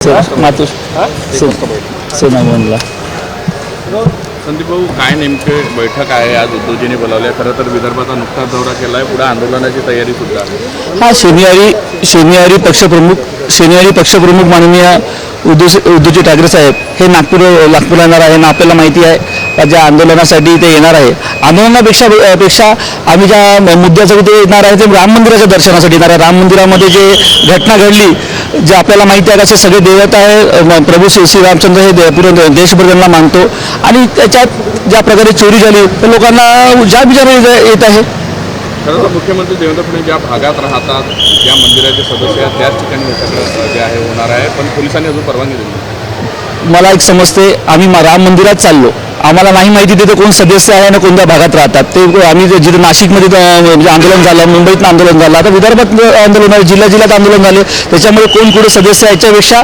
मातोश्री सेना भवनला. संदीप भाऊ, काय नेमके बैठक आहे आज उद्धवजींनी बोलावली? खरं तर विदर्भाचा नुकताच दौरा केला आहे, पुढे आंदोलनाची तयारी सुद्धा. हा शनिवारी पक्षप्रमुख माननीय उद्धवजी ठाकरे साहेब हे नागपूरला येणार आहे. आपल्याला माहिती आहे का ज्या आंदोलनासाठी ते येणार आहे. आंदोलनापेक्षा आम्ही ज्या मुद्द्यासाठी ते येणार आहे ते राम मंदिराच्या दर्शनासाठी येणार आहे. राम मंदिरामध्ये जे घटना घडली, जे आपल्याला माहिती आहे, असे सगळे देवता आहे प्रभू श्री रामचंद्र हे पूर्ण देशभर त्यांना मानतो. आणि त्याच्यात ज्या प्रकारे चोरी झाली तर लोकांना ज्या विचार येत आहे. खरं तर मुख्यमंत्री देवेंद्र फडणवीस ज्या भागात राहतात, ज्या मंदिराचे सदस्य आहेत, त्याच ठिकाणी हे सगळं जे आहे होणार आहे, पण पोलिसांनी अजून परवानगी दिली नाही. मला एक समजते, आम्ही राम मंदिरात चाललो, आम्हाला नाही माहिती तिथे कोण सदस्य आहे ना कोणत्या भागात राहतात. ते आम्ही जिथे नाशिकमध्ये आंदोलन झालं, मुंबईत आंदोलन झालं, आता विदर्भात आंदोलन झालं, जिल्ह्यात आंदोलन झाले. त्याच्यामुळे कोण कुठे सदस्य याच्यापेक्षा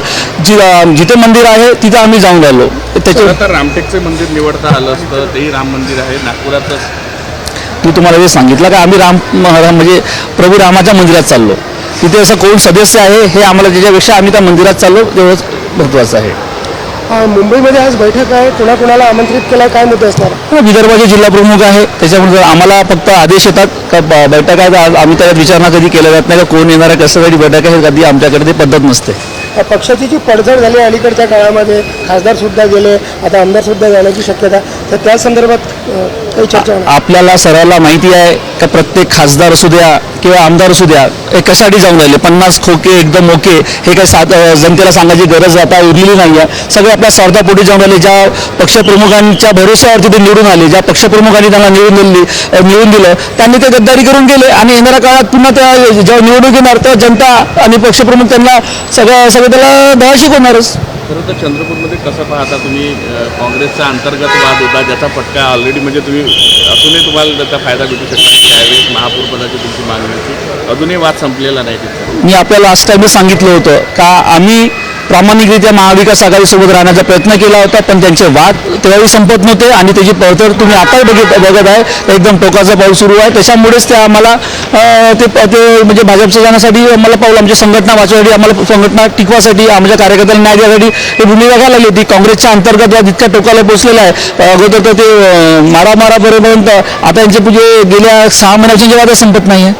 जिथे मंदिर आहे तिथे आम्ही जाऊन राहिलो. तर रामटेकचे मंदिर निवडता आलं असतं, तेही राम मंदिर आहे नागपुरातच. मी तुम्हाला हे सांगितलं का आम्ही म्हणजे प्रभू रामाच्या मंदिरात चाललो. तिथे असं कोण सदस्य आहे हे आम्हाला त्याच्यापेक्षा आम्ही त्या मंदिरात चाललो तेवढंच महत्त्वाचं आहे. मुंबईमध्ये आज बैठक आहे, कोणाकोणाला आमंत्रित केलं, काय मुद्दे असणार? विदर्भाचे जिल्हा प्रमुख आहे, त्याच्यामुळे आम्हाला फक्त आदेश येतात का बैठक आहे, आम्ही त्याच्यात विचारणा कधी केल्या जात नाही का कोण येणार आहे, कसं कधी बैठक आहे, कधी आमच्याकडे ती पद्धत नसते. पक्षाची जी पडझड झाली अलीकडच्या काळामध्ये, खासदार सुद्धा गेले, आता आमदार सुद्धा जाण्याची शक्यता, तर त्या संदर्भात काही चर्चा होणार? आपल्याला सर्वांना माहिती आहे का प्रत्येक खासदार असू द्या किंवा आमदार असू द्या हे कशासाठी जाऊन राहिले. 50 खोके एकदम ओके हे काही जनतेला सांगायची गरज आता उरलेली नाही आहे. सगळे आपल्या स्वार्थापोटी जाऊन राहिले. ज्या पक्षप्रमुखांच्या भरोश्यावरती ते निवडून आले, ज्या पक्षप्रमुखांनी त्यांना निवडून दिलं, त्यांनी ते गद्दारी करून गेले. आणि येणाऱ्या काळात पुन्हा त्या जेव्हा निवडणूक येणार तेव्हा जनता आणि पक्षप्रमुख त्यांना सगळं त्याला दहा शिकवणारच. खरं तर चंद्रपूरमध्ये कसं पाहता तुम्ही? काँग्रेसचा अंतर्गत वाद होता, ज्याचा फटका ऑलरेडी म्हणजे तुम्ही असूनही तुम्हाला त्याचा फायदा भेटू शकता. त्यावेळेस महापौरपदाची तुमची मागणी अजूनही वाद संपलेला नाही तिथं. मी आपल्याला लास्ट टाइमच सांगितलं होतं का आम्ही प्रामाणिकरित्या महाविकास आघाडीसोबत राहण्याचा प्रयत्न केला होता, पण त्यांचे वाद त्यावेळी संपत नव्हते. आणि त्याची पडतर तुम्ही आताही बघत आहे, एकदम टोकाचा पाऊल सुरू आहे. त्याच्यामुळेच ते आम्हाला ते म्हणजे भाजपच्या जाण्यासाठी आम्हाला पाऊल, आमची संघटना वाचवण्यासाठी, आम्हाला संघटना टिकवासाठी, आमच्या कार्यकर्त्यांना न्याय देण्यासाठी ही भूमिका घ्यायला लागली होती. काँग्रेसच्या अंतर्गत वाद इतक्या टोकाला पोहोचलेला आहे. अगोदर तर ते मारामारापर्यंत आता यांचे गेल्या 6 महिन्याचे वाद संपत नाही आहे.